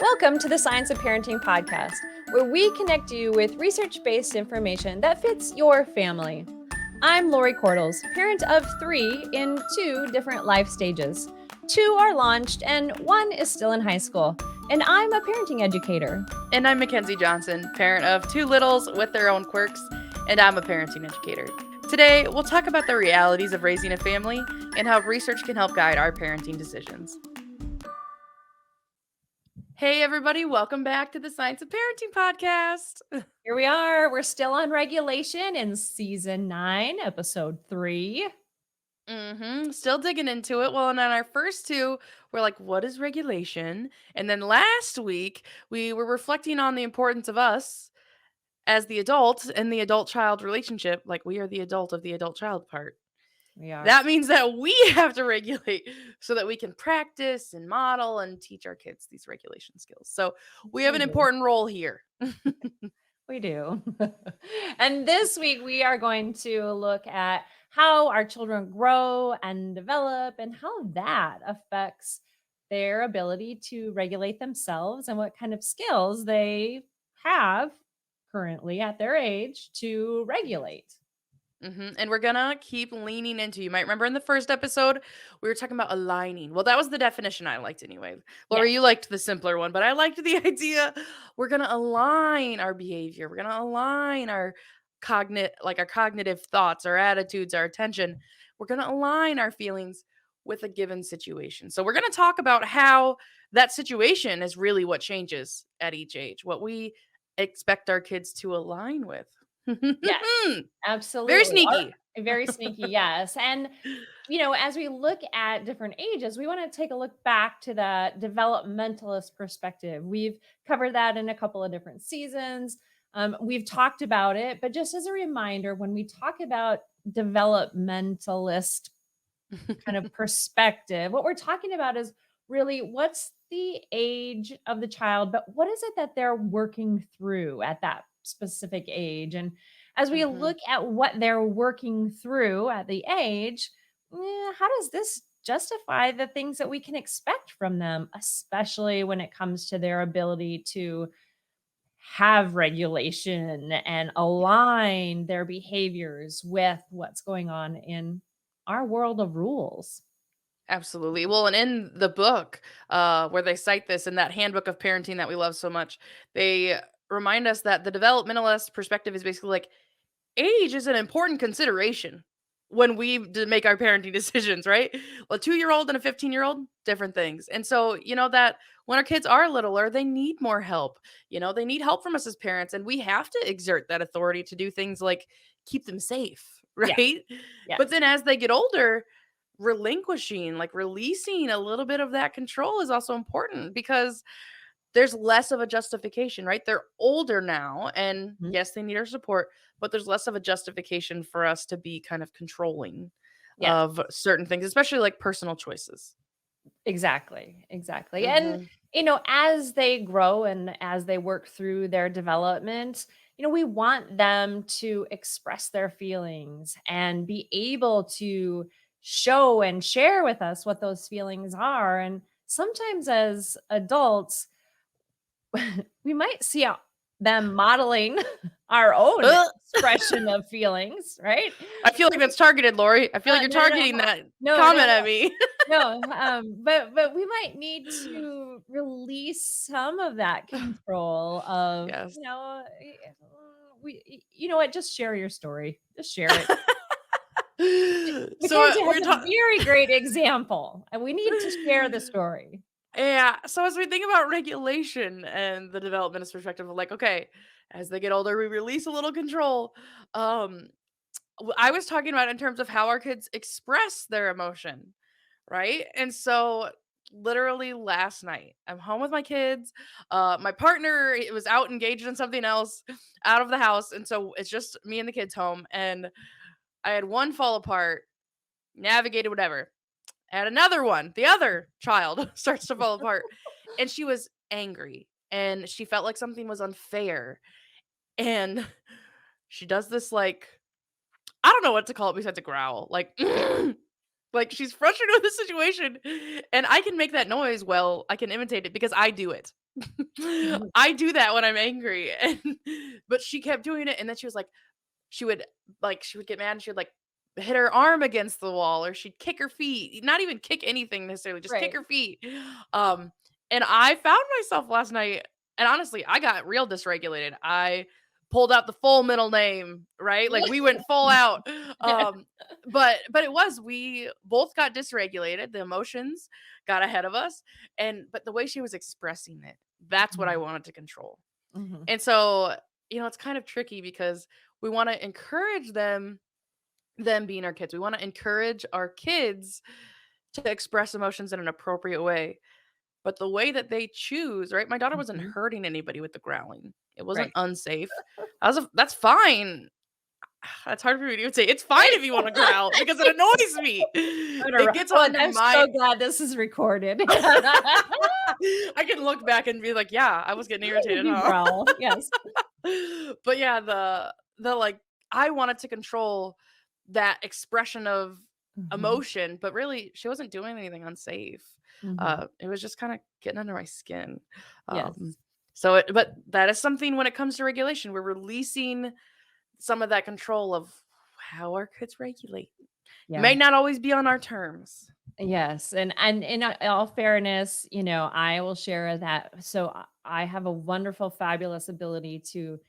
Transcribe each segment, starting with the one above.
Welcome to the Science of Parenting podcast, where we connect you with research-based information that fits your family. I'm Lori Cordles, parent of 3 in 2 different life stages. 2 are launched and 1 is still in high school, and I'm a parenting educator. And I'm Mackenzie Johnson, parent of 2 littles with their own quirks, and I'm a parenting educator. Today, we'll talk about the realities of raising a family and how research can help guide our parenting decisions. Hey, everybody, welcome back to the Science of Parenting podcast. Here we are. We're still on regulation in season 9, episode 3. Still digging into it. Well, and on our first 2, we're like, what is regulation? And then last week, we were reflecting on the importance of us as the adult in the adult-child relationship. Like, we are the adult of the adult-child part. We are. That means that we have to regulate so that we can practice and model and teach our kids these regulation skills. So we have an important role here. We do. And this week we are going to look at how our children grow and develop and how that affects their ability to regulate themselves and what kind of skills they have currently at their age to regulate. And we're gonna keep leaning into, you might remember in the first episode, we were talking about aligning. Well, that was the definition I liked anyway. Laura, you liked the simpler one, but I liked the idea we're gonna align our behavior. We're gonna align our cognitive thoughts, our attitudes, our attention. We're gonna align our feelings with a given situation. So we're gonna talk about how that situation is really what changes at each age, what we expect our kids to align with. Yes, absolutely. Very sneaky. Very sneaky, yes. And, as we look at different ages, we want to take a look back to that developmentalist perspective. We've covered that in a couple of different seasons. We've talked about it, but just as a reminder, when we talk about developmentalist kind of perspective, what we're talking about is really what's the age of the child, but what is it that they're working through at that specific age? And as we look at what they're working through at the age, how does this justify the things that we can expect from them, especially when it comes to their ability to have regulation and align their behaviors with what's going on in our world of rules? Absolutely. Well, and in the book, where they cite this in that handbook of parenting that we love so much, they remind us that the developmentalist perspective is basically like age is an important consideration when we make our parenting decisions, right? A 2-year-old and a 15-year-old, different things. And so, that when our kids are littler, they need more help. They need help from us as parents, and we have to exert that authority to do things like keep them safe, Yes. right? Yes. But then as they get older, relinquishing, like releasing a little bit of that control is also important because there's less of a justification, right? They're older now, and Mhm. yes, they need our support, but there's less of a justification for us to be kind of controlling Yes. of certain things, especially like personal choices. Exactly, exactly. And, Mhm. as they grow and as they work through their development, we want them to express their feelings and be able to show and share with us what those feelings are. And sometimes as adults, we might see them modeling our own Ugh. expression of feelings, right? I feel like that's targeted, Lori. I feel like you're No, no, no, targeting that no, no, comment at me. no, but we might need to release some of that control of, Yes. you know what, just share your story. Just share it. So Mackenzie has we're a talking. very great example, and we need to share the story. Yeah. So as we think about regulation and the developmentist perspective of like, okay, as they get older, we release a little control. Um, I was talking about in terms of how our kids express their emotion, right? And so literally last night, I'm home with my kids. My partner was out engaged in something else out of the house. And so it's just me and the kids home. And I had one fall apart, navigated whatever. And another one, the other child starts to fall apart. And she was angry and she felt like something was unfair. And she does this like, I don't know what to call it besides a growl. Like, like she's frustrated with the situation. And I can make that noise. Well, I can imitate it because I do it. Mhm. I do that when I'm angry, and but she kept doing it, and then she was like, she would she would get mad and she would hit her arm against the wall or she'd kick her feet. Not even kick anything necessarily, just kick Right. her feet. Um and I found myself last night, and honestly, I got real dysregulated. I pulled out the full middle name, right? Like we went full out. Um but it was, we both got dysregulated. The emotions got ahead of us, and but the way she was expressing it, that's what I Mhm. wanted to control. Mhm. And so, it's kind of tricky because we want to encourage them being our kids. We want to encourage our kids to express emotions in an appropriate way. But the way that they choose, right? My daughter wasn't Mhm. hurting anybody with the growling. It wasn't Right. unsafe. That's fine. That's hard for me to even say. It's fine Right. if you want to growl because it annoys me. It gets Oh, and on I'm my so glad this is recorded. I can look back and be like, yeah, I was getting irritated, You huh? growl, yes. But yeah, the I wanted to control that expression of Mhm. emotion, but really she wasn't doing anything unsafe. Mhm. It was just kind of getting under my skin. Um Yes. but that is something when it comes to regulation. We're releasing some of that control of how our kids regulate. Yeah. May not always be on our terms. Yes, and in all fairness, I will share that. So I have a wonderful, fabulous ability to,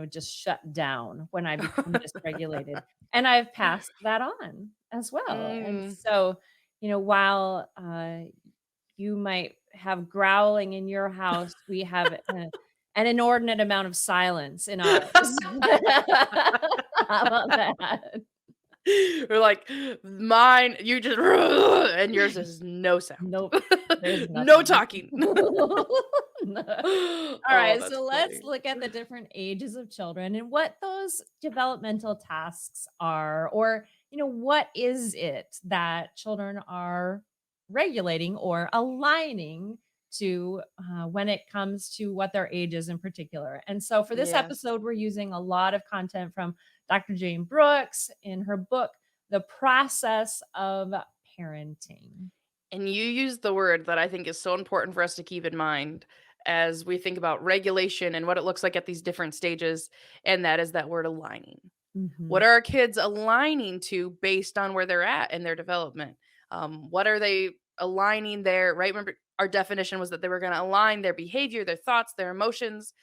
just shut down when I become dysregulated, and I've passed that on as well. And Mm. so, while you might have growling in your house, we have an inordinate amount of silence in ours. How about that? We're like, mine, you just, and yours is no sound. Nope, there's No nothing. talking. All Oh, right, that's so let's funny. look at the different ages of children and what those developmental tasks are, or, what is it that children are regulating or aligning to when it comes to what their age is in particular. And so for this Yes. episode, we're using a lot of content from Dr. Jane Brooks in her book, The Process of Parenting. And you use the word that I think is so important for us to keep in mind as we think about regulation and what it looks like at these different stages. And that is that word aligning. What Mhm. are our kids aligning to based on where they're at in their development? What are they aligning their, right? Remember, our definition was that they were going to align their behavior, their thoughts, their emotions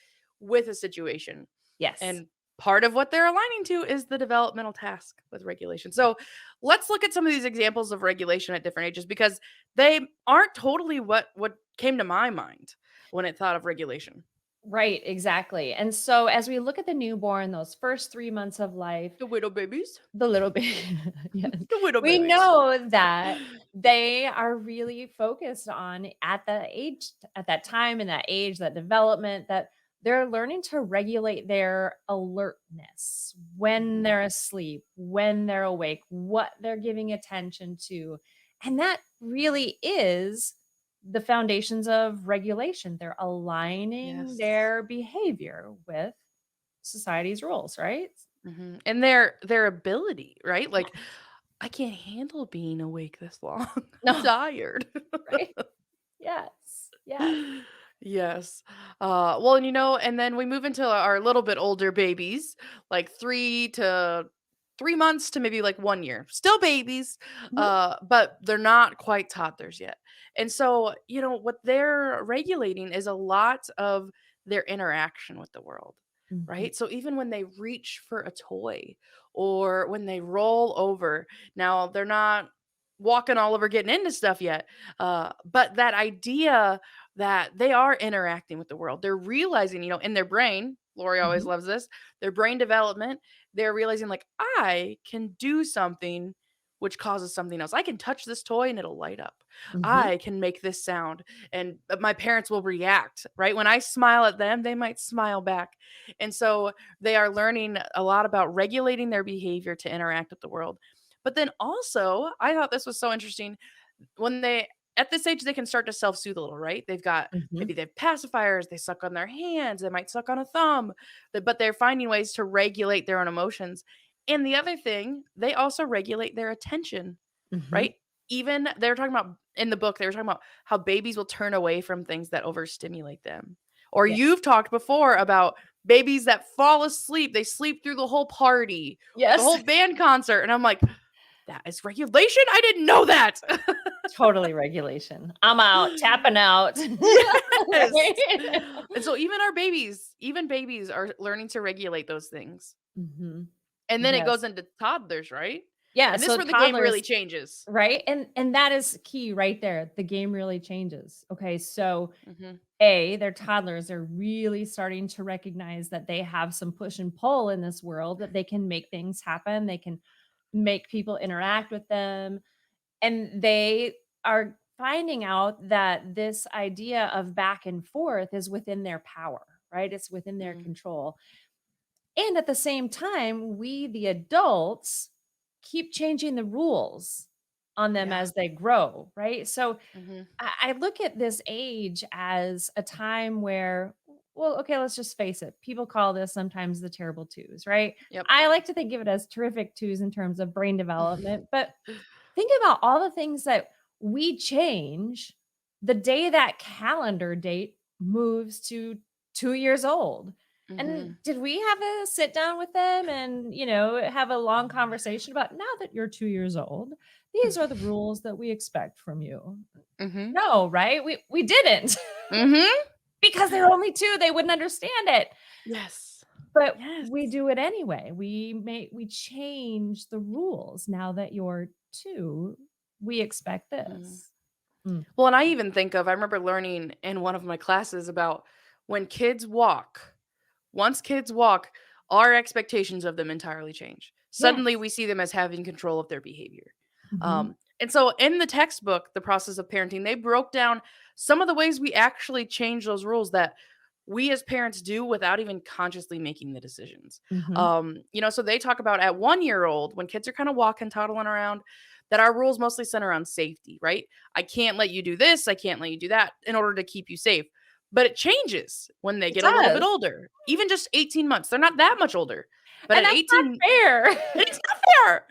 with a situation. Yes. And part of what they're aligning to is the developmental task with regulation. So let's look at some of these examples of regulation at different ages because they aren't totally what came to my mind when it thought of regulation. Right, exactly. And so as we look at the newborn, those first 3 months of life, The widow babies. the little bit yes, The widow we babies. know that they are really focused on at that time, in that age, that development, that they're learning to regulate their alertness when Mhm. they're asleep, when they're awake, what they're giving attention to. And that really is the foundations of regulation. They're aligning Yes. their behavior with society's rules, right? Mhm, and their ability, right? Like, "I can't handle being awake this long. I'm No, tired." right? Yes, yes. Yes. Well, and, and then we move into our little bit older babies, like 3 months to maybe, like, 1 year. Still babies, Mhm, but they're not quite toddlers yet. And so, what they're regulating is a lot of their interaction with the world, mhm, right? So even when they reach for a toy or when they roll over, now they're not walking all over getting into stuff yet, but that idea that they are interacting with the world. They're realizing, in their brain, Lori always mhm, loves this, their brain development, they're realizing, like, I can do something which causes something else. I can touch this toy and it'll light up. mhm, I can make this sound and my parents will react, right? When I smile at them, they might smile back. And so they are learning a lot about regulating their behavior to interact with the world. But then also, I thought this was so interesting when they at this age they can start to self-soothe a little, right? They've got mhm, maybe they have pacifiers, they suck on their hands, they might suck on a thumb, but they're finding ways to regulate their own emotions. And the other thing, they also regulate their attention, mhm. right? Even they were talking about in the book, they were talking about how babies will turn away from things that overstimulate them. Or Yeah. you've talked before about babies that fall asleep. They sleep through the whole party, the Yes. whole band concert. And I'm like, that is regulation? I didn't know that. Totally regulation. I'm out, tapping out. Yes. Right? And so even babies are learning to regulate those things. Mhm. And then it Yes. goes into toddlers, right? Yeah, And this is so where the game really toddlers, changes. right? And that is key right there. The game really changes. Okay, so Mhm. they're toddlers. They're really starting to recognize that they have some push and pull in this world, that they can make things happen. They can make people interact with them. And they are finding out that this idea of back and forth is within their power, right? It's within their Mhm. control. And at the same time, we, the adults, keep changing the rules on them Yeah. as they grow, right? So Mhm. I look at this age as a time where, well, okay, let's just face it. People call this sometimes the terrible twos, right? Yep. I like to think of it as terrific twos in terms of brain development, but think about all the things that we change the day that calendar date moves to 2 years old. And Mhm. did we have a sit down with them and, have a long conversation about, now that you're 2 years old, these are the rules that we expect from you? Mhm. No, right? We didn't. Mhm. Because they're only 2, they wouldn't understand it. Yes. But Yes. we do it anyway. We change the rules. Now that you're 2, we expect Mhm. this. Mm. Well, and I remember learning in one of my classes about when kids walk, once kids walk, our expectations of them entirely change. Suddenly, Yes. we see them as having control of their behavior. Mhm. And so, in the textbook, The Process of Parenting, they broke down some of the ways we actually change those rules that we as parents do without even consciously making the decisions. Mhm. So they talk about at 1 year old, when kids are kind of walking, toddling around, that our rules mostly center around safety, right? I can't let you do this, I can't let you do that in order to keep you safe. But it changes when they It get a little bit does, older, even just 18 months. They're not that much older. But and at that's not 18, fair. it's not fair.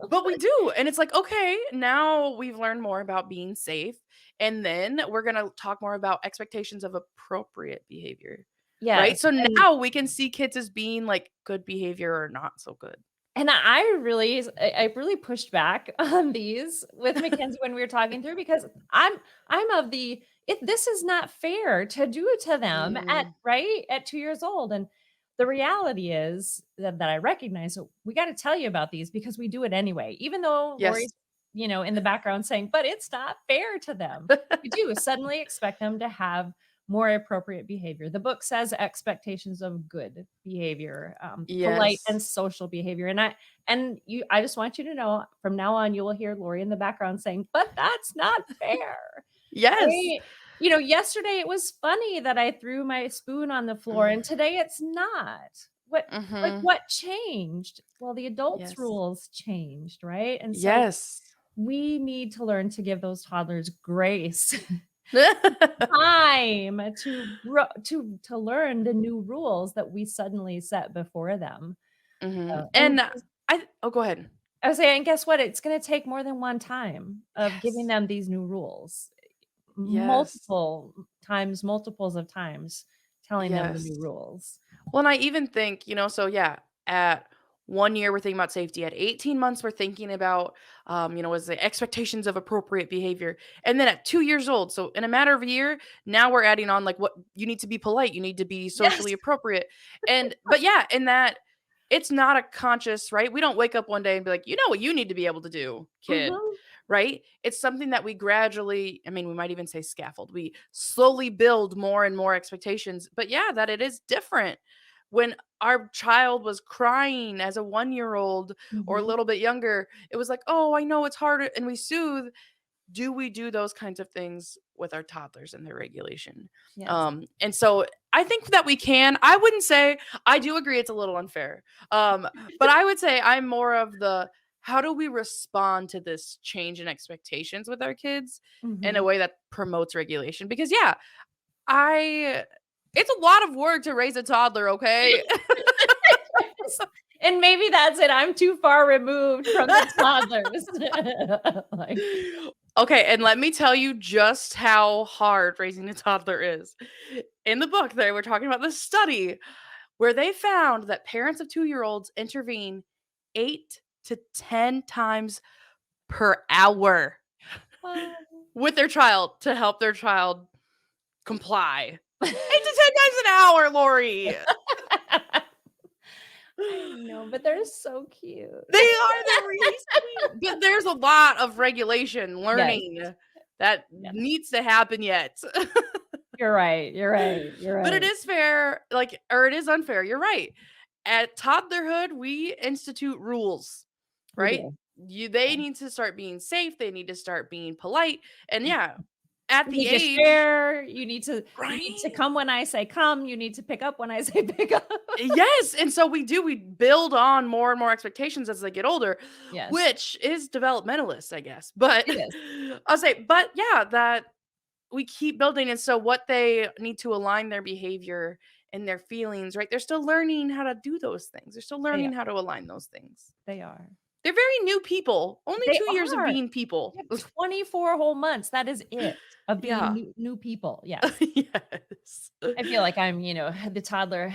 But we do. And it's like, okay, now we've learned more about being safe. And then we're going to talk more about expectations of appropriate behavior. Right. Yes, So and now we can see kids as being like good behavior or not so good. I really pushed back on these with Mackenzie when we were talking through, because I'm of the, if this is not fair to do to them at, Mm, right, at 2 years old. And the reality is that I recognize that we got to tell you about these because we do it anyway, even though yes. Lori's, in the background saying, but it's not fair to them. We do suddenly expect them to have more appropriate behavior. The book says expectations of good behavior, polite Yes. and social behavior. I just want you to know, from now on, you will hear Lori in the background saying, "But that's not fair." Yes. Right? Yesterday it was funny that I threw my spoon on the floor, and today it's not. Mm-hmm. What changed? Well, the adults' Yes. rules changed, right? And so Yes. we need to learn to give those toddlers grace, time to learn the new rules that we suddenly set before them. Hmm. And And go ahead. I was saying, guess what? It's gonna take more than one time of giving Yes. them these new rules. Yes. Multiple times, multiples of times telling them the Yes. new rules. Well, and I even think, so yeah, at 1 year, we're thinking about safety. At 18 months, we're thinking about, was the expectations of appropriate behavior. And then at 2 years old, so in a matter of a year, now we're adding on like what you need to be polite, you need to be Yes. socially appropriate. But yeah, in that it's not a conscious, right? We don't wake up one day and be like, you know what you need to be able to do, kid. Mhm, Right? It's something that we gradually, I mean, we might even say scaffold. We slowly build more and more expectations. But yeah, that it is different when our child was crying as a 1 year old or a mhm. little bit younger. It was like, oh, I know it's hard. And we soothe. Do we do those kinds of things with our toddlers and their regulation? Yes. And so I think that we can. I wouldn't say, I do agree it's a little unfair. But I would say I'm more of the, how do we respond to this change in expectations with our kids in a Mhm. way that promotes regulation? Because yeah, I it's a lot of work to raise a toddler, okay? And maybe that's it. I'm too far removed from the toddlers. Like, Okay, and let me tell you just how hard raising a toddler is. In the book, they were talking about this study where they found that parents of 2-year-olds intervene 8 to 10 times per hour Um, with their child to help their child comply. 8 to 10 times an hour, Lori. I know, but they're so cute. They're really sweet. But there's a lot of regulation, Yes, learning that yes. needs to happen yet. You're right, you're right, you're But it right. is fair, like, or it is unfair. You're right. At toddlerhood, we institute rules, We right? do. They Yeah. need to start being safe. They need to start being polite. And yeah, at You the need to age, share, you need to right? come when I say come, you need to pick up when I say pick up. Yes, and so we build on more and more expectations as they get older, Yes, which is developmentalist, I guess. But it is. I'll say, but yeah, that we keep building, and so what they need to align their behavior and their feelings, right? They're still learning how to do those things. They're still They learning are, how to align those things. they are. They're very new people. Only They 2 years of are. being people. You have 24 whole months, that is it, of being Yeah. new people, yes. Yes. I feel like I'm, the toddler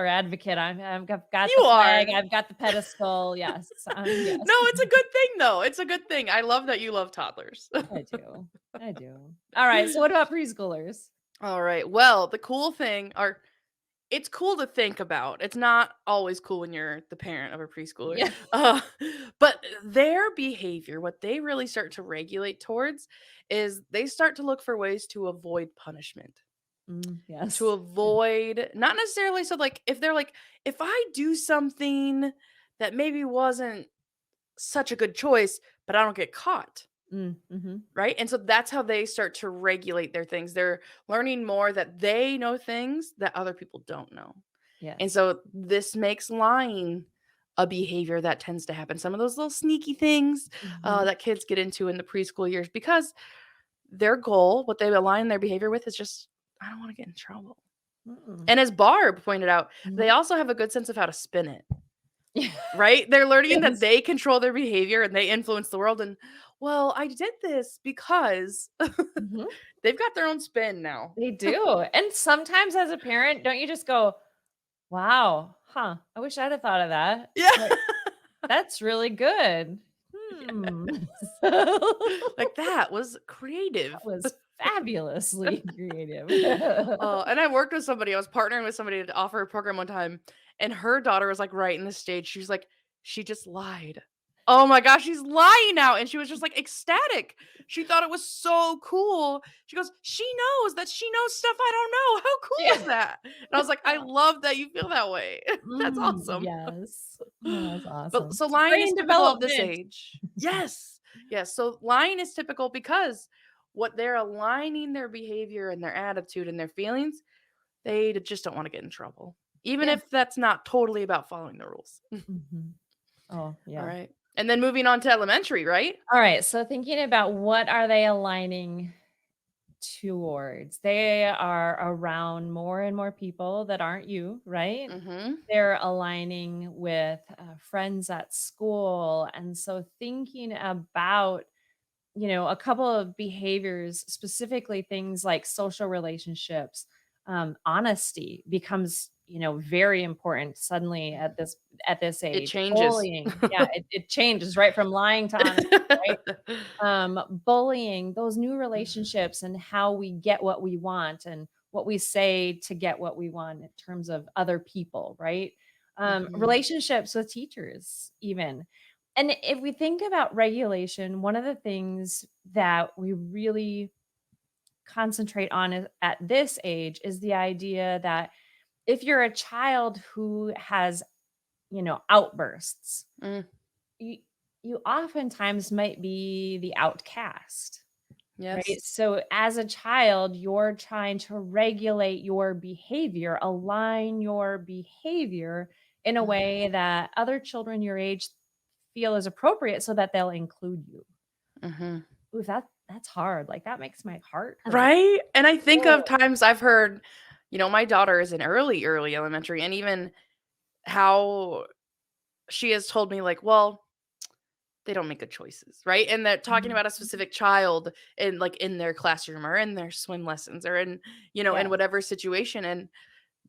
advocate. I've got the You are. flag, I've got the pedestal, yes, yes. No, it's a good thing though. It's a good thing. I love that you love toddlers. I do, I do. Alright, so what about preschoolers? All right. Well, the cool thing, or it's cool to think about. It's not always cool when you're the parent of a preschooler. Yeah. Uh, but their behavior, what they really start to regulate towards, is they start to look for ways to avoid punishment. To Yes. Yeah. avoid, not necessarily, so like if they're like, if I do something that maybe wasn't such a good choice, but I don't get caught. Mhm. Right? And so that's how they start to regulate their things. They're learning more that they know things that other people don't know. And Yes. so this makes lying a behavior that tends to happen. Some of those little sneaky things Mhm. that kids get into in the preschool years, because their goal, what they align their behavior with, is just, I don't want to get in trouble. Mm. And as Barb pointed out, they Mhm. also have a good sense of how to spin it. Yeah. Right? They're learning that Yes. they control their behavior and they influence the world. And, well, I did this because Mhm. they've got their own spin now. They do, and sometimes as a parent, don't you just go, "Wow, huh, I wish I'd have thought of that. Yeah. Like, that's really good. Hmm." Yes. That Like, that was creative. was fabulously creative. And I worked with somebody, I was partnering with somebody to offer a program one time, and her daughter was, like, right in the stage. She was like, "She just lied. Oh my gosh, she's lying now," and she was just, like, ecstatic. She thought it was so cool. She goes, "She knows that she knows stuff I don't know. How cool Yeah. is that?" And I was like, "I love that you feel that way. That's awesome." Yes. Oh, that's But awesome. so It's lying is brain typical of this development. age. Yes. Yes. So lying is typical because what they're aligning their behavior and their attitude and their feelings, they just don't want to get in trouble. Even Yeah. if that's not totally about following the rules. Mhm. Oh, All yeah. right. And then moving on to elementary, right? Alright, so thinking about what are they aligning towards. They are around more and more people that aren't you, right? Mm-hmm. They're aligning with friends at school. And so thinking about, a couple of behaviors, specifically things like social relationships, honesty becomes, very important suddenly at this It age. changes. Bullying, yeah, it changes right from lying to honesty, right? Bullying, those new relationships and how we get what we want and what we say to get what we want in terms of other people, right? Mhm. Relationships with teachers, even. And if we think about regulation, one of the things that we really concentrate on at this age is the idea that if you're a child who has, outbursts, Mm, you, you oftentimes might be the outcast. Right? yes. So as a child, you're trying to regulate your behavior, align your behavior in a way that other children your age feel is appropriate so that they'll include you. Mm-hmm. Ooh, that's hard. Like that makes my heart hurt. Right? And I think of Oh, times I've heard, my daughter is in early elementary, and even how she has told me, like, well, they don't make good choices, right? And they're talking Mhm. about a specific child in like in their classroom or in their swim lessons or in, in Yeah. whatever situation. And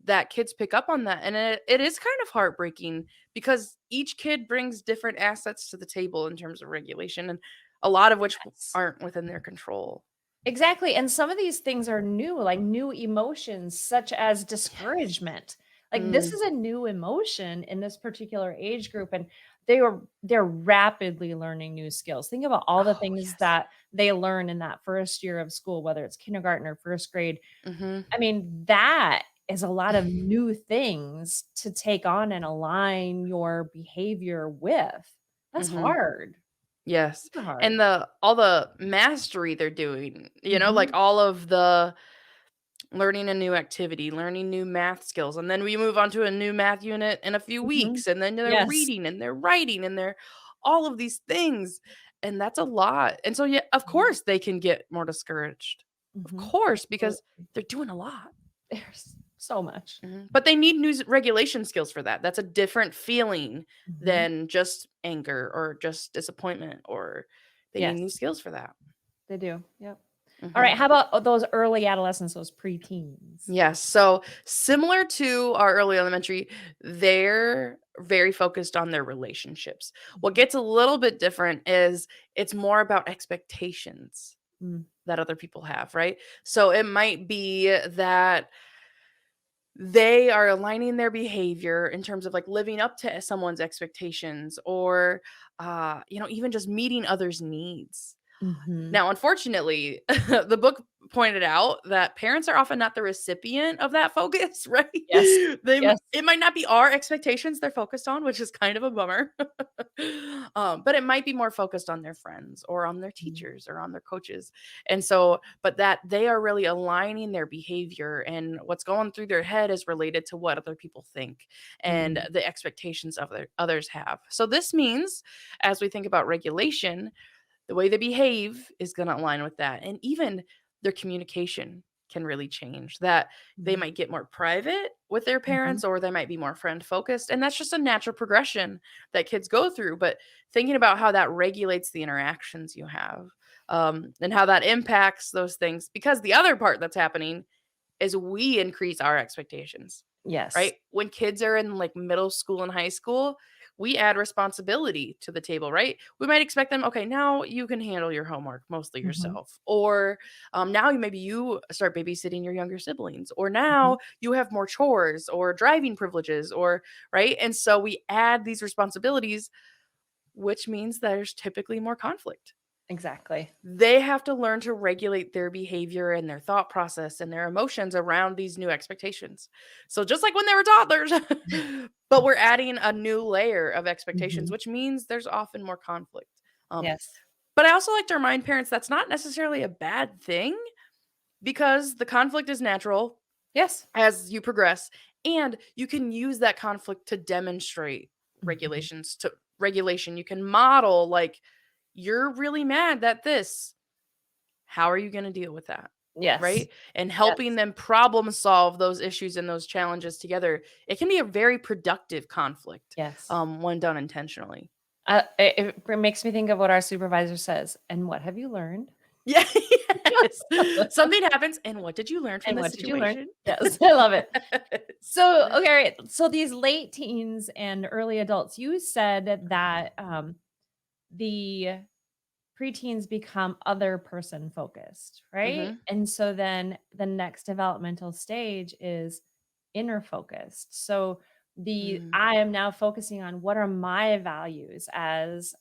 that kids pick up on that. And it is kind of heartbreaking because each kid brings different assets to the table in terms of regulation, and a lot of which Yes. aren't within their control. Exactly, and some of these things are new, like new emotions such as discouragement. Like, this Mm. is a new emotion in this particular age group, and they're rapidly learning new skills. Think about all the Oh, things yes. that they learn in that first year of school, whether it's kindergarten or first grade. Mhm. I mean, that is a lot of new things to take on and align your behavior with. That's Mhm. hard, Yes. super hard. And the all the mastery they're doing, like Mhm, all of the learning a new activity, learning new math skills, and then we move on to a new math unit in a few mhm. weeks, and then they're Yes. reading and they're writing and they're all of these things, and that's a lot. And so, yeah, of Mhm, course they can get more discouraged. Of mhm. course, because Absolutely. they're doing a lot. There's so much. But they need news regulation skills for that. That's a different feeling Mhm. than just anger or just disappointment, or they need new Yes, skills for that. they do. Yep. Mhm. Alright, how about, those early adolescents, those preteens? Yes. So similar to our early elementary, they're very focused on their relationships. What Mhm. gets a little bit different is it's more about expectations Mm. that other people have, right? So it might be that they are aligning their behavior in terms of like living up to someone's expectations, or even just meeting others' needs. Mhm. Now, unfortunately, the book pointed out that parents are often not the recipient of that focus, right? Yes. Yes. It might not be our expectations they're focused on, which is kind of a bummer. But it might be more focused on their friends or on their Mhm. teachers or on their coaches. And so, but that they are really aligning their behavior, and what's going through their head is related to what other people think and Mm. the expectations of others have. So this means, as we think about regulation, the way they behave is going to align with that. And even their communication can really change. That they Mhm. might get more private with their Mhm. parents, or they might be more friend focused. And that's just a natural progression that kids go through. But thinking about how that regulates the interactions you have, and how that impacts those things, because the other part that's happening is we increase our expectations, Yes. right? When kids are in like middle school and high school, we add responsibility to the table, right? We might expect them, okay, now you can handle your homework mostly Mhm. yourself. Or now maybe you start babysitting your younger siblings. Or Mhm. now you have more chores or driving privileges, or, right? And so we add these responsibilities, which means there's typically more conflict. Exactly. They have to learn to regulate their behavior and their thought process and their emotions around these new expectations. So just like when they were toddlers, but we're adding a new layer of expectations, Mhm. which means there's often more conflict. Um, Yes. but I also like to remind parents that's not necessarily a bad thing, because the conflict is natural Yes. as you progress, and you can use that conflict to demonstrate Mhm. regulation. You can model, like, you're really mad at this, how are you going to deal with that? Yes. Right? And helping Yes. them problem solve those issues and those challenges together. It can be a very productive conflict, Yes. when done intentionally. It makes me think of what our supervisor says, "And what have you learned?" Yeah. Yes. Something happens. And what did you learn from And this what did you learn? situation? Yes, I love it. Yes. So, okay, right. So these late teens and early adults, you said that the preteens become other person focused, right? Hmm. And so then the next developmental stage is inner focused. So the Mm. I am now focusing on what are my values as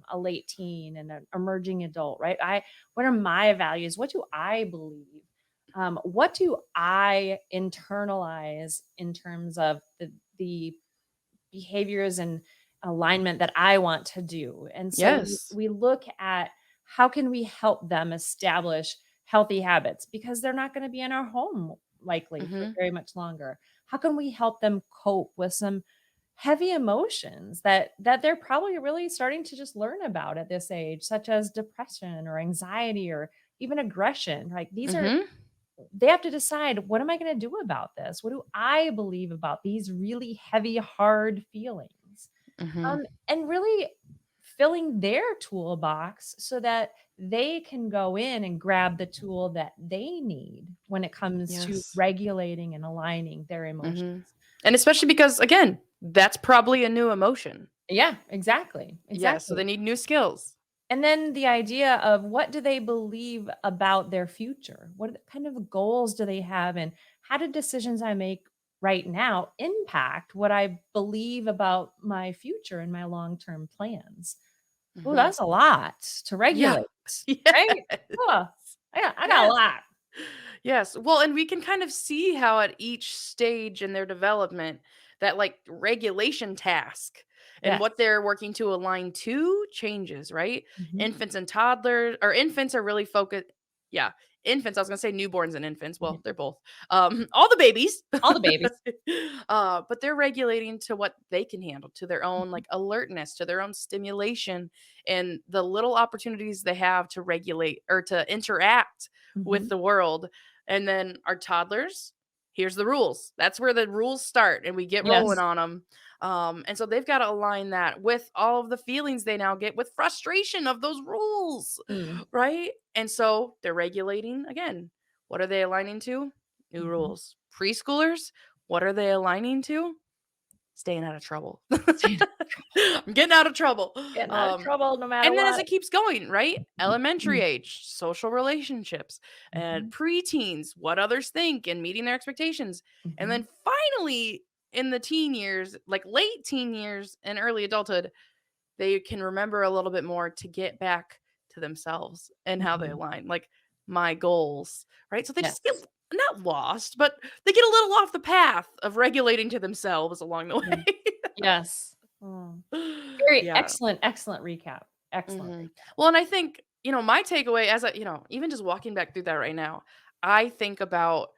a late teen and an emerging adult, right? What are my values? What do I believe? What do I internalize in terms of the behaviors and alignment that I want to do. And so Yes. we look at how can we help them establish healthy habits because they're not going to be in our home likely for Hmm. very much longer. How can we help them cope with some heavy emotions that they're probably really starting to just learn about at this age, such as depression or anxiety or even aggression, right? These are Hmm. they have to decide, what am I going to do about this? What do I believe about these really heavy, hard feelings? Hmm. And really filling their toolbox so that they can go in and grab the tool that they need when it comes to Yes. regulating and aligning their emotions. Mhm. And especially because, again, that's probably a new emotion. Yeah, exactly, Yeah, so they exactly. need new skills. And then the idea of what do they believe about their future? What kind of goals do they have? And how do decisions I make right now impact what I believe about my future and my long term plans? Oh, Mhm. that's a lot to Yeah. regulate, right? Yes. Oh, I got a Yes. lot. Yes. Well, and we can kind of see how at each stage in their development that like regulation task and Yes. what they're working to align to changes, right? Mhm. Infants and toddlers or infants are really focused. Yeah. Infants, I was gonna say newborns and infants. Yeah. Well, they're both. All the babies. All the babies. But they're regulating to what they can handle, to their own Mhm. like alertness, to their own stimulation, and the little opportunities they have to regulate or to interact with Mhm. the world. And then our toddlers, here's the rules. That's where the rules start and we get rolling Yes. on them. And so they've got to align that with all of the feelings they now get with frustration of those rules, Mm. right? And so they're regulating again. What are they aligning to? New Mhm. rules. Preschoolers, what are they aligning to? Staying out of trouble. Staying I'm getting out of trouble. Getting out of Um, trouble no matter and then as what. it keeps going, right? Elementary Mm. age, social relationships, and Mhm. preteens, what others think and meeting their expectations. And Mhm. then finally, in the teen years, like late teen years and early adulthood, they can remember a little bit more to get back to themselves and how they Mhm. align, like my goals, right? So they just get Yes. not lost, but they get a little off the path of regulating to themselves along the Yeah. Yes. Mm. way. Very Yeah. excellent, excellent recap. Excellent Mhm. recap. Well, and I think, my takeaway as I, even just walking back through that right now, I think about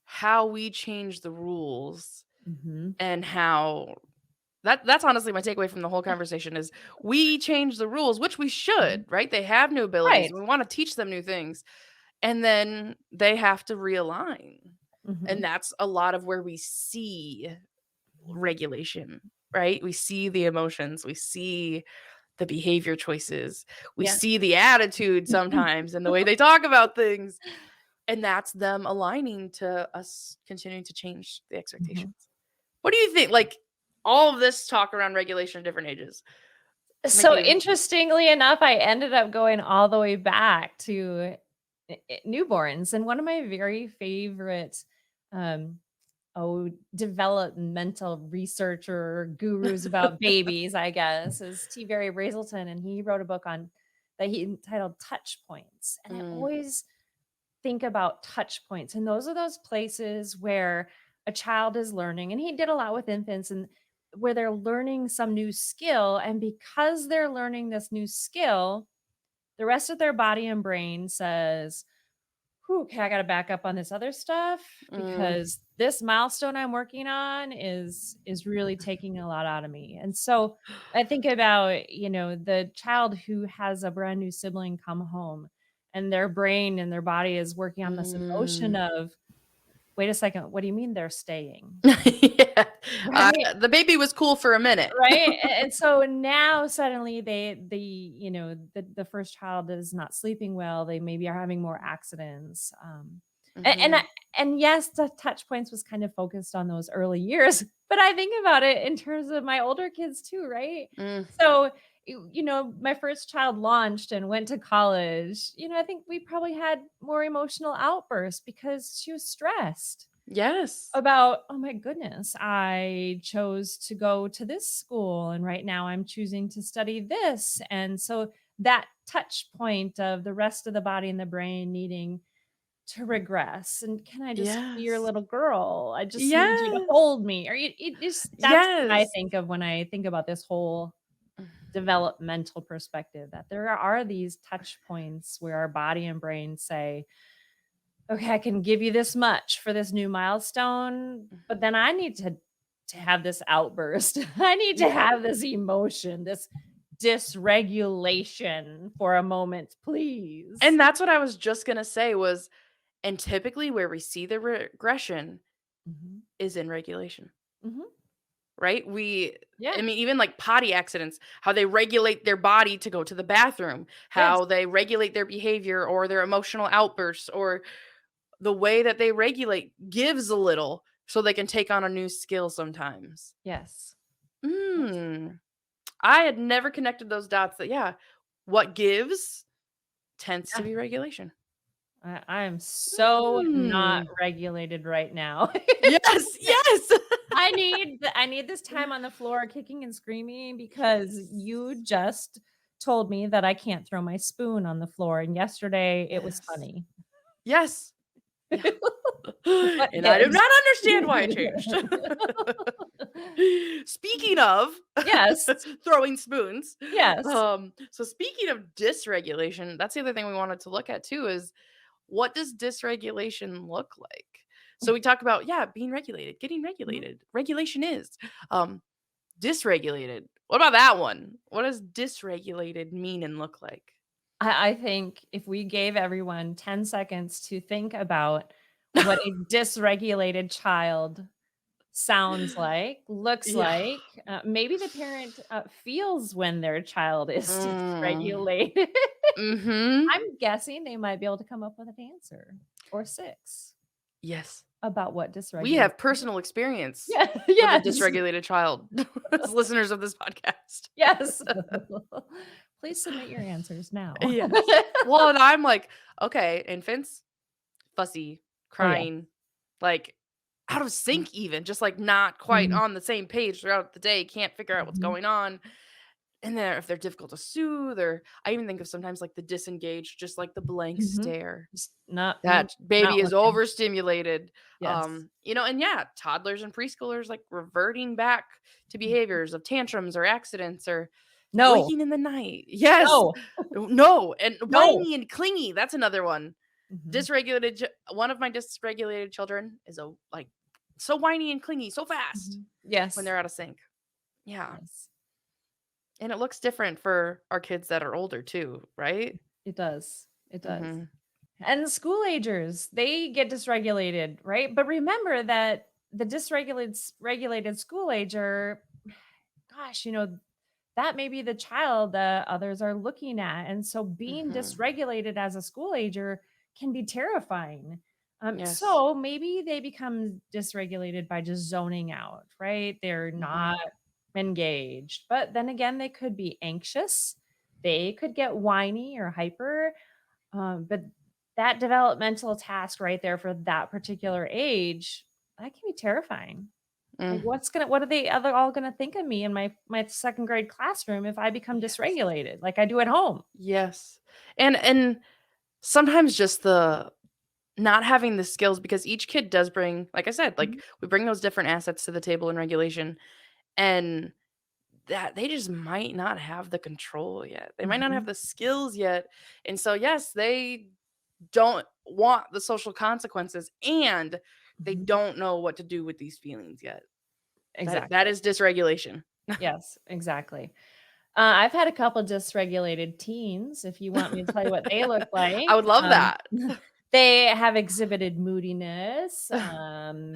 how we change the rules Mhm. and how that's honestly my takeaway from the whole conversation is we change the rules, which we should, Mhm. right? They have new abilities. Right. We want to teach them new things. And then they have to realign. And Mhm. that's a lot of where we see Mhm. regulation, right? We see the emotions, we see the behavior choices, we Yeah. see the attitude sometimes and the way they talk about things. And that's them aligning to us continuing to change the expectations. Mhm. What do you think? Like all of this talk around regulation at different ages. Does it make So, you interestingly enough, I ended up going all the way back to newborns, and one of my very favorite, um, developmental researcher gurus about babies, I guess, is T. Barry Brazelton, and he wrote a book on that he entitled Touch Points, and I Mm, always think about touch points, and those are those places where a child is learning, and he did a lot with infants, and where they're learning some new skill, and because they're learning this new skill, the rest of their body and brain says, "Whew, okay, I gotta back up on this other stuff mm, because this milestone I'm working on is really taking a lot out of me." And so I think about, the child who has a brand new sibling come home and their brain and their body is working on this emotion mm. of, "Wait a second, what do you mean they're staying?" Yeah. Right? The baby was cool for a minute. Right? And so now suddenly the first child is not sleeping well, they maybe are having more accidents, and I Mhm. and yes, the touch points was kind of focused on those early years, but I think about it in terms of my older kids too, right? Mm, So, my first child launched and went to college, I think we probably had more emotional outbursts because she was stressed yes. about, "Oh my goodness, I chose to go to this school and right now I'm choosing to study this." And so that touch point of the rest of the body and the brain needing to regress, and, "Can I just be your Yes. little girl? I just need you to Yes. hold me." Or it just that's what I Yes. think of when I think about this whole developmental perspective, that there are these touch points where our body and brain say, "Okay, I can give you this much for this new milestone, but then I need to have this outburst. I need to have this emotion, this dysregulation for a moment, please." And that's what I was just gonna say was and typically where we see the regression Mhm, is in regulation. mhm. right? Yeah. I mean, even like potty accidents, how they regulate their body to go to the bathroom, Yes. how they regulate their behavior or their emotional outbursts, or the way that they regulate gives a little so they can take on a new skill sometimes. Yes. Yes. Mm. I had never connected those dots that, yeah, what gives tends to Yeah. be regulation. I am so not Mm. regulated right now. Yes, yes. I need this time on the floor kicking and screaming because you Yes. just told me that I can't throw my spoon on the floor, and yesterday it was Yes. funny. Yes. Yeah. What And I do gives? not understand why it changed. Speaking of Yes, throwing spoons, yes. so speaking of dysregulation, that's the other thing we wanted to look at too is what does dysregulation look like? So we talk about, yeah, being regulated, getting Mhm. regulated. Regulation is um dysregulated. What about that one? What does dysregulated mean and look like? I think if we gave everyone 10 seconds to think about what a dysregulated child sounds like, looks Yeah. like, maybe the parent, feels when their child is Mm. dysregulated. Mhm. I'm guessing they might be able to come up with an answer or 6 Yes. about what We dysregulation have is. personal experience Yeah, with a yes, dysregulated child as listeners of this podcast. yes. Please submit your answers now. Yes. Well, and I'm like, okay, infants, fussy, Oh, yeah. crying, like out of sync, even just like not quite Mhm, on the same page throughout the day, can't figure out what's mhm. going on. And then if they're difficult to soothe, or I even think of sometimes like the disengaged, just like the blank Mhm. stare. Just not That baby not is looking. overstimulated. Yes. And yeah, toddlers and preschoolers like reverting back to behaviors of tantrums or accidents or No, waking in the night. Yes. no, No. And no. whiny and clingy. That's another one. Mhm, One of my dysregulated children is like so whiny and clingy so fast mhm. when Yes, they're out of sync. Yeah. yes. And it looks different for our kids that are older too, right? It does, it does. Mhm. And school agers, they get dysregulated, right? But remember that the regulated school ager, gosh, that may be the child that others are looking at. And so being Mhm. dysregulated as a school ager can be terrifying. Yes. So maybe they become dysregulated by just zoning out, right? They're not Mhm. engaged. But then again, they could be anxious. They could get whiny or hyper. But that developmental task right there for that particular age, that can be terrifying. Like, Mm. what are they other all gonna think of me in my second grade classroom if I become Yes. dysregulated like I do at home? Yes. And sometimes just the not having the skills because each kid does bring, like I said, like Mhm, we bring those different assets to the table in regulation, and that they just might not have the control yet. They might not have mhm, the skills yet. And so yes, they don't want the social consequences and they mhm. don't know what to do with these feelings yet. That Exactly. is dysregulation. Yes, exactly. I've had a couple dysregulated teens, if you want me to tell you what they look like. I would love Um, that. they have exhibited moodiness. I don't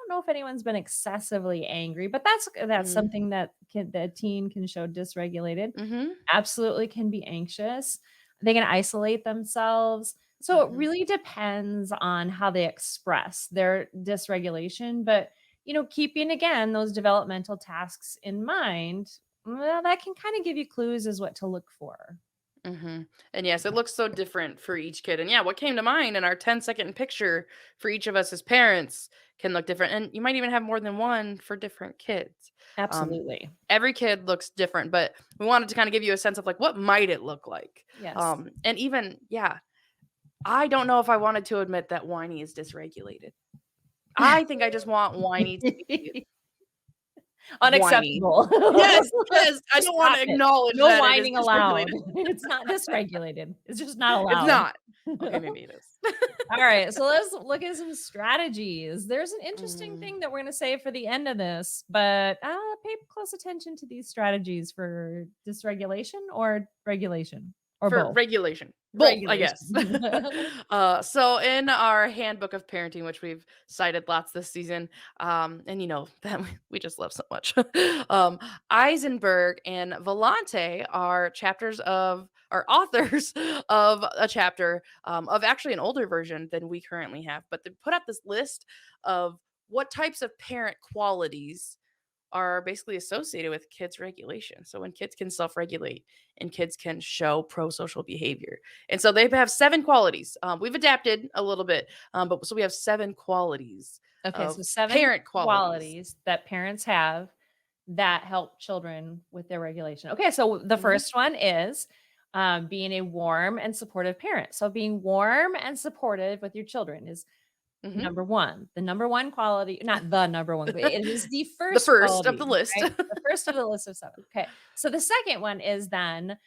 know if anyone's been excessively angry, but that's Mm. something that a teen can show dysregulated. Mhm. Absolutely can be anxious. They can isolate themselves. So it Mhm. really depends on how they express their dysregulation, but keeping again those developmental tasks in mind, well, that can kind of give you clues as what to look for. Mhm. And yes, it looks so different for each kid. And yeah, what came to mind in our 10-second picture for each of us as parents can look different. And you might even have more than one for different kids. Um, Absolutely. every kid looks different, but we wanted to kind of give you a sense of like what might it look like. Yes. And even yeah, I don't know if I wanted to admit that whiny is dysregulated. I think I just want whiny to be whiny. Unacceptable. Yes, yes. I don't want Stop to it. acknowledge No that it is whining allowed. dysregulated. It's not dysregulated. It's just not It's allowed. not. Okay, maybe it is. All right, so let's look at some strategies. There's an interesting Mm. thing that we're going to say for the end of this, but pay close attention to these strategies for dysregulation or regulation. or For both? regulation. Both, I guess. Regulation. So in our handbook of parenting, which we've cited lots this season, and that we just love so much. um, Eisenberg and Vellante are authors of a chapter of actually an older version than we currently have, but they put out this list of what types of parent qualities are basically associated with kids' regulation. So when kids can self-regulate and kids can show pro-social behavior, and so they have 7 qualities. We've adapted a little bit, but so we have 7 qualities Okay, of so 7 parent qualities. qualities that parents have that help children with their regulation. Okay, so the Hmm. first one is being a warm and supportive parent. So being warm and supportive with your children is Hmm. number 1. The number 1 quality, not the number 1, but it is the The first first of the quality, list. right? The first of the list of 7. Okay. So the second one is then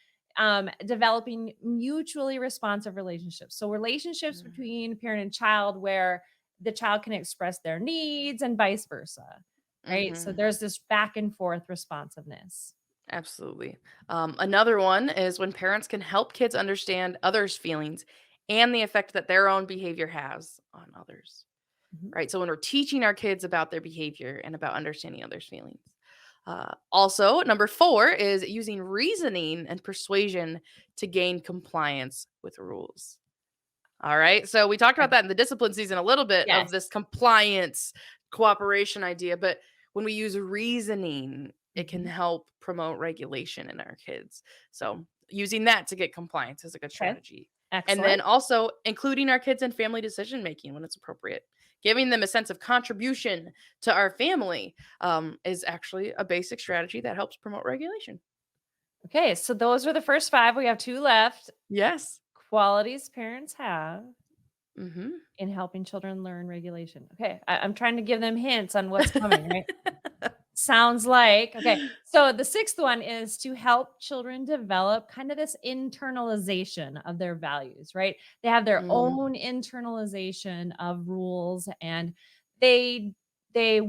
developing mutually responsive relationships. So relationships between parent and child where the child can express their needs and vice versa, right? So Hmm. there's this back and forth responsiveness. Absolutely. Another one is when parents can help kids understand others' feelings and the effect that their own behavior has on others. Mhm. Right? So when we're teaching our kids about their behavior and about understanding others' feelings. Also, number 4 is using reasoning and persuasion to gain compliance with rules. All right. So we talked about Okay. that in the discipline season a little bit of Yes. this compliance cooperation idea, but when we use reasoning, it can Mhm. help promote regulation in our kids. So using that to get compliance is a good Okay. strategy. And then Excellent. also including our kids in family decision making when it's appropriate. Giving them a sense of contribution to our family is actually a basic strategy that helps promote regulation. Okay, so those were the first 5. We have 2 left. Yes. Qualities parents have Hmm. in helping children learn regulation. Okay, I'm trying to give them hints on what's coming, right? Sounds like okay. So the sixth one is to help children develop kind of this internalization of their values, right? They have their Mm, own internalization of rules and they they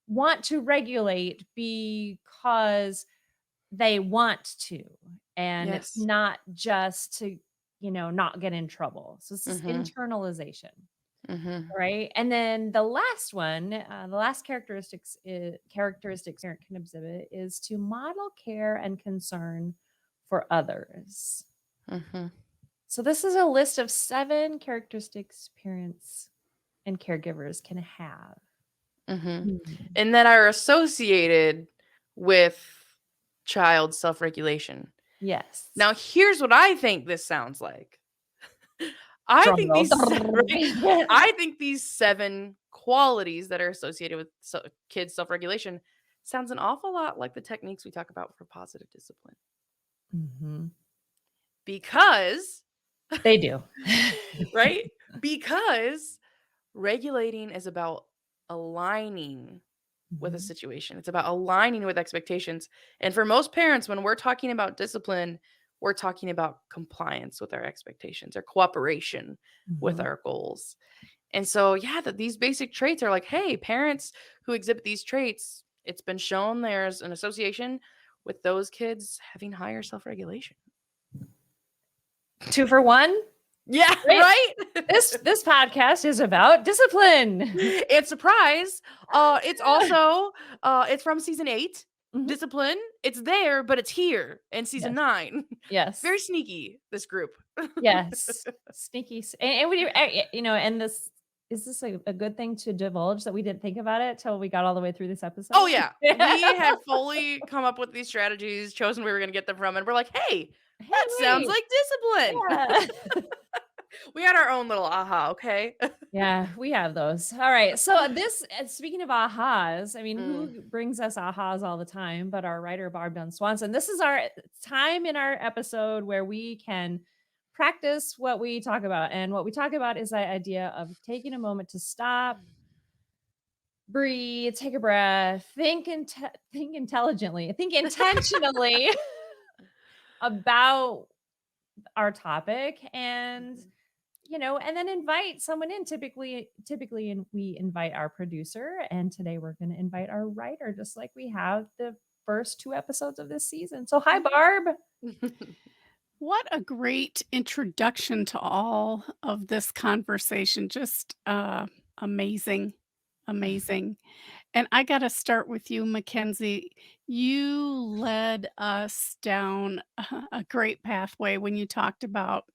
want to regulate because they want to, and it's yes. not just to, not get in trouble. So this is Hmm. internalization. Hmm. Right, and then the last one, the last characteristics parent can exhibit is to model care and concern for others. Hmm. So this is a list of 7 characteristics parents and caregivers can have. Mhm. Mm. And that are associated with child self-regulation. Yes. Now, here's what I think this sounds like. I Drum think roll. these right? I think these 7 qualities that are associated with kids' self-regulation sounds an awful lot like the techniques we talk about for positive discipline. Mhm. Because, They do. right? Because regulating is about aligning with a Mhm. situation. It's about aligning with expectations. And for most parents, when we're talking about discipline, we're talking about compliance with our expectations or cooperation with Mhm. our goals. And so, yeah, that these basic traits are like, hey, parents who exhibit these traits, it's been shown there's an association with those kids having higher self regulation. 2 for 1? Yeah, Great. right? This podcast is about discipline. And surprise, it's also it's from season 8, Mhm. Discipline. It's there, but it's here in season Yes. 9. Very Yes. sneaky, this group. Yes. Sneaky and we and this is this a good thing to divulge that we didn't think about it till we got all the way through this Oh, episode? yeah. We had fully come up with these strategies, chosen where we were gonna get them from, and we're like, "Hey, Hey, that sounds wait. like discipline." Yeah. We had our own little aha, okay? Yeah, we have those. All right. So speaking of ahas, I mean, Mm. who brings us ahas all the time but our writer Barb Dunn Swanson. This is our time in our episode where we can practice what we talk about. And what we talk about is the idea of taking a moment to stop, breathe, take a breath, think intelligently, think intentionally about our topic and Mhm. and then invite someone in. Typically and we invite our producer, and today we're going to invite our writer just like we have the first 2 episodes of this season. So hi Mhm. Barb. What a great introduction to all of this conversation. Just amazing, amazing. And I got to start with you, Mackenzie. You led us down a great pathway when you talked about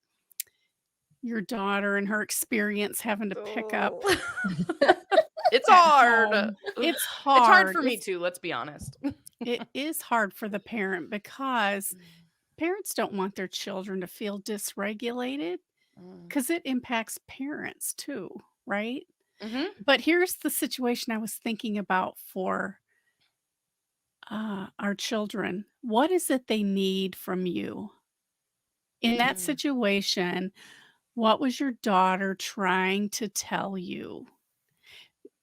your daughter and her experience having to pick up Oh. It's at hard. home. It's It's hard hard. for me too, let's be honest. It is hard for the parent because parents don't want their children to feel dysregulated Mm. because it impacts parents too, right? Mhm. But here's the situation I was thinking about for our children. What is it they need from you? In that Mm. situation, what was your daughter trying to tell you?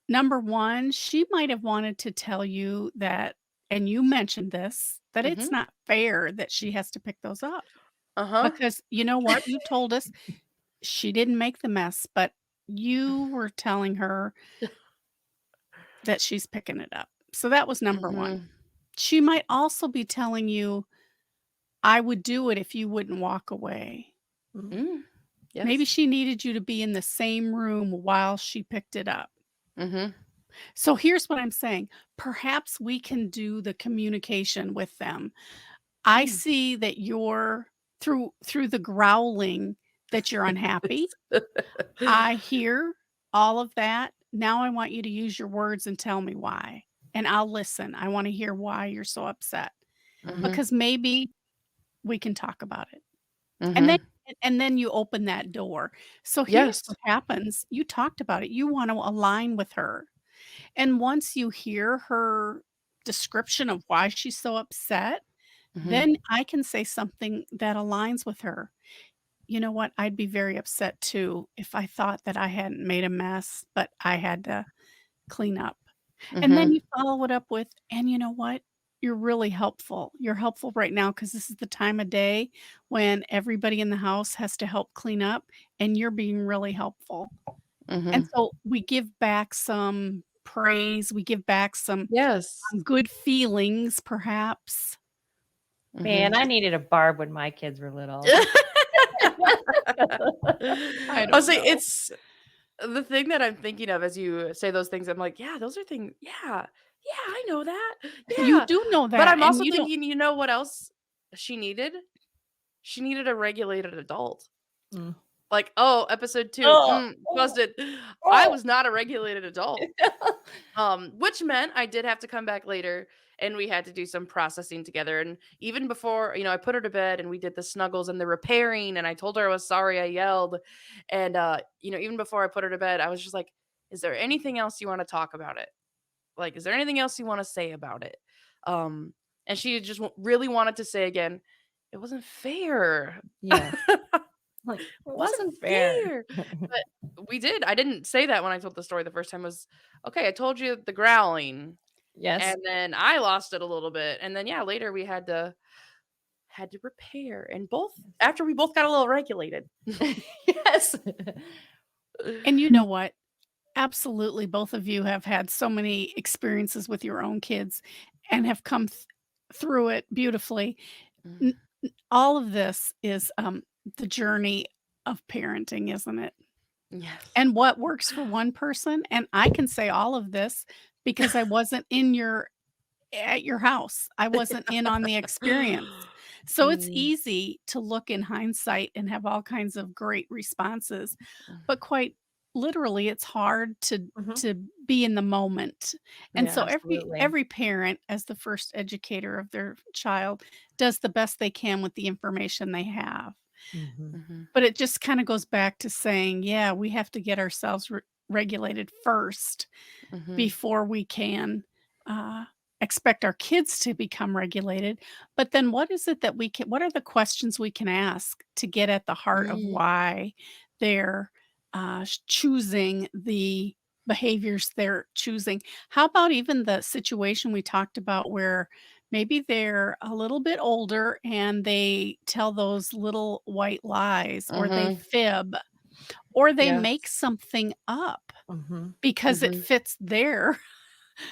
Number one, she might have wanted to tell you that, and you mentioned this, that it's Mhm. not fair that she has to pick those up. Uh-huh. Because you know what? You told us she didn't make the mess, but you were telling her that she's picking it up. So that was number 1. Mhm. She might also be telling you, "I would do it if you wouldn't walk away." Mm. Mm. Maybe Yes. she needed you to be in the same room while she picked it up. Mhm. So here's what I'm saying. Perhaps we can do the communication with them. I Mm. see that you're through the growling that you're unhappy. I hear all of that. Now I want you to use your words and tell me why, and I'll listen. I wanna hear why you're so upset, Mhm. Mhm. because maybe we can talk about it. And then Mhm. and then you open that door. So here's Yes. what happens. You talked about it. You want to align with her. And once you hear her description of why she's so upset, Mhm. then I can say something that aligns with her. You know what? I'd be very upset too if I thought that I hadn't made a mess, but I had to clean up. And then Mhm. you follow it up with, "And you know what? You're really helpful. You're helpful right now because this is the time of day when everybody in the house has to help clean up, and you're being really helpful." And Mhm. so we give back some praise, we give back some Yes. good feelings perhaps. Man, Mhm. I needed a barb when my kids were little. I I'll don't say know. it's the thing that I'm thinking of as you say those things, I'm like, "Yeah, those are things yeah. Yeah, I know that. You Yeah." do know But that, I'm and also you don't. thinking, you know what else she needed? She needed a regulated adult. Mm. Like, "Oh, episode 2, Oh, oh, busted." I oh. was not a regulated adult. Which meant I did have to come back later and we had to do some processing together. And even before, I put her to bed and we did the snuggles and the repairing and I told her I was sorry I yelled. And even before I put her to bed, I was just like, is there anything else you want to talk about it? Like, is there anything else you want to say about it? Um, and she just really wanted to say again, it wasn't fair. Yes. Like, it Wasn't wasn't fair. fair. But we did. I didn't say that when I told the story the first time was, okay, I told you the growling Yes. and then I lost it a little bit. And then yeah, later we had to repair and both after we both got a little regulated. Yes. And you know what? Absolutely, both of you have had so many experiences with your own kids and have come through it beautifully. Mm, N All of this is, the journey of parenting, isn't it? yes. And what works for one person, and I can say all of this because I wasn't at your house. I wasn't in on the experience. So it's Mm, easy to look in hindsight and have all kinds of great responses, but quite literally, it's hard to Mhm. to be in the moment. And yeah. so Absolutely. every parent, as the first educator of their child, does the best they can with the information they have. Mhm. Mhm, But it just kinda goes back to saying, yeah, we have to get ourselves regulated first mhm, before we can, uh, expect our kids to become regulated. But then what is it that what are the questions we can ask to get at the heart of mm, why they're, choosing the behaviors they're choosing? How about even the situation we talked about where maybe they're a little bit older and they tell those little white lies or they mhm, fib or they make yes. something up Mhm. because it Mhm. fits their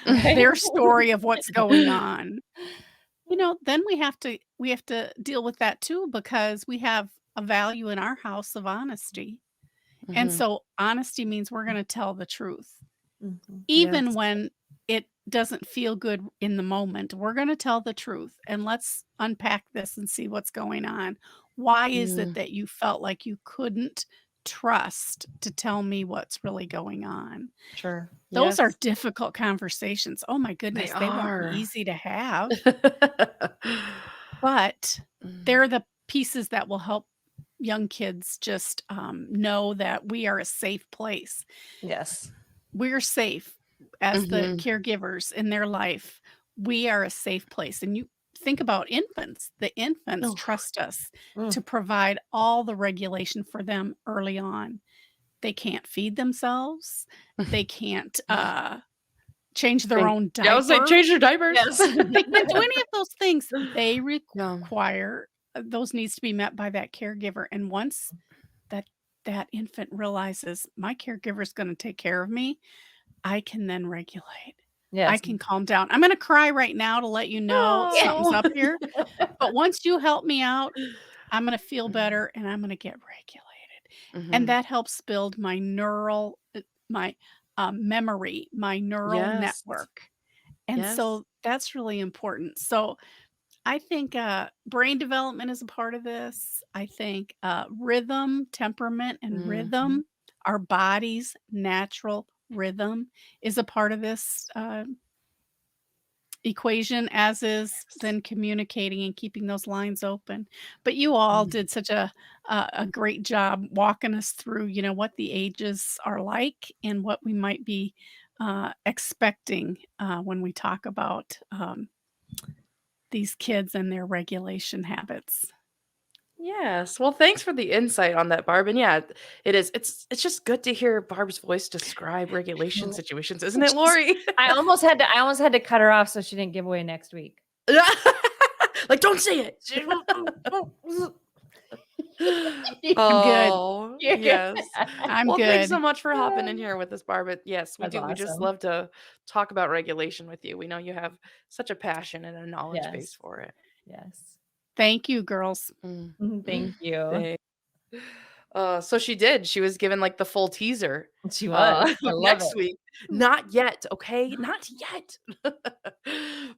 Right? their story of what's going on. Then we have to deal with that too because we have a value in our house of honesty. And Mhm. so honesty means we're gonna tell the truth. Mhm. Even Yes. when it doesn't feel good in the moment, we're gonna tell the truth, and let's unpack this and see what's going on. Why is it Mm. that you felt like you couldn't trust to tell me what's really going on? Sure. Those are Yes. difficult conversations. Oh my They goodness, they won't be are. easy to have, but Mm. they're the pieces that will help young kids just, know that we are a safe place. Yes. We're safe as the Mhm. caregivers in their life. We are a safe place, and you think about infants. The infants Oh. trust us Mm. to provide all the regulation for them early on. They can't feed themselves. They can't, change their Change own Yeah, I was like, diaper. "Change your diapers." Yes. They can't do any of those things. They Yeah. require those needs to be met by that caregiver, and once that that infant realizes my caregiver is gonna take care of me, I can then regulate. I Yes. can calm down. I'm gonna cry right now to let you know something's Oh. up here, but once you help me out, I'm gonna feel Mhm. better and I'm gonna get regulated. And Mhm. that helps build my my, memory, my neural Yes. network. And Yes. so that's really important. So I think, brain development is a part of this. I think, rhythm, temperament, and Mhm. rhythm, our body's natural rhythm is a part of this, equation, as is Yes. then communicating and keeping those lines open. But you all Mm. did such a great job walking us through, what the ages are like and what we might be, expecting, when we talk about, these kids and their regulation habits. Yes. Well, thanks for the insight on that, Barb, and yeah, it is. It's just good to hear Barb's voice describe regulation Mm. situations, isn't it, She's Lori? I almost had to cut her off so she didn't give away next week. Like, "Don't say it." I'm good. Oh, yes. I'm Well, thanks so good. much for hopping in here with us, Barb, but yes, we That's do. We just awesome. love to talk about regulation with you. We know you have such a passion and a knowledge base Yes. for it. Yes. Thank you, girls. Mm. Mhm, thank you. Thanks. So she did. She was given like the full teaser She was. I of love next it. week. Not yet, okay? Not yet.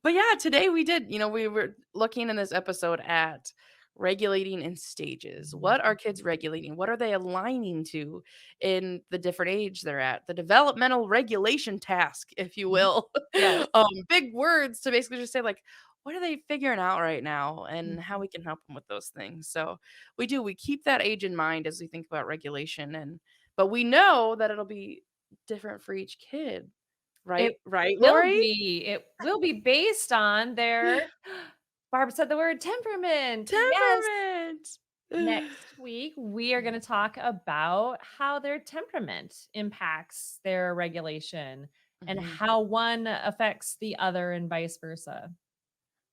But yeah, today we did. We were looking in this episode at regulating in stages. What are kids regulating? What are they aligning to in the different age they're at? The developmental regulation task, if you Mhm. will. Yes. Big words to basically just say like, what are they figuring out right now and how Mhm. we can help them with those things. So we keep that age in mind as we think about regulation, but we know that it'll be different for each kid, It right, will Lori? be. It will be based on their Barb said the word temperament. Yes. Temperament. Next week, we are gonna talk about how their temperament impacts their regulation and Mhm. how one affects the other and vice versa.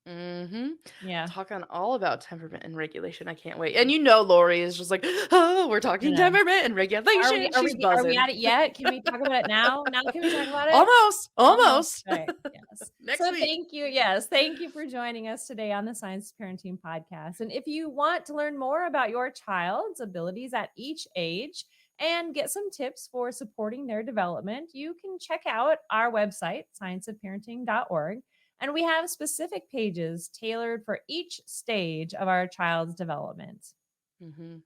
Mhm. Yeah. Talking all about temperament and regulation. I can't wait. And Lori is just like, "Oh, we're I talking know. temperament and Are we regulation." are She's we are we buzzing. at it yet? Can we talk about it now? Now can we talk about it? Almost, Almost. almost. Right. Yes. Next So week. thank you. Yes. Thank you for joining us today on the Science Parenting Podcast. And if you want to learn more about your child's abilities at each age and get some tips for supporting their development, you can check out our website, scienceofparenting.org. And we have specific pages tailored for each stage of our child's development. Mhm.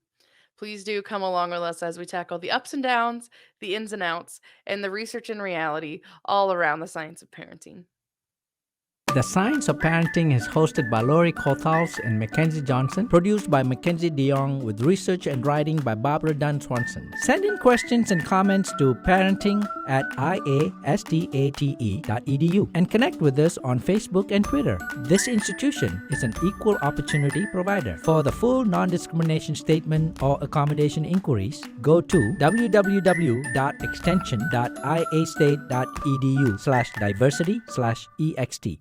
Please do come along with us as we tackle the ups and downs, the ins and outs, and the research and reality all around the science of parenting. The Science of Parenting is hosted by Lori Kothals and Mackenzie Johnson, produced by Mackenzie DeYoung with research and writing by Barbara Dunn Swanson. Send in questions and comments to parenting@iastate.edu and connect with us on Facebook and Twitter. This institution is an equal opportunity provider. For the full non-discrimination statement or accommodation inquiries, go to www.extension.iastate.edu/diversity/ext.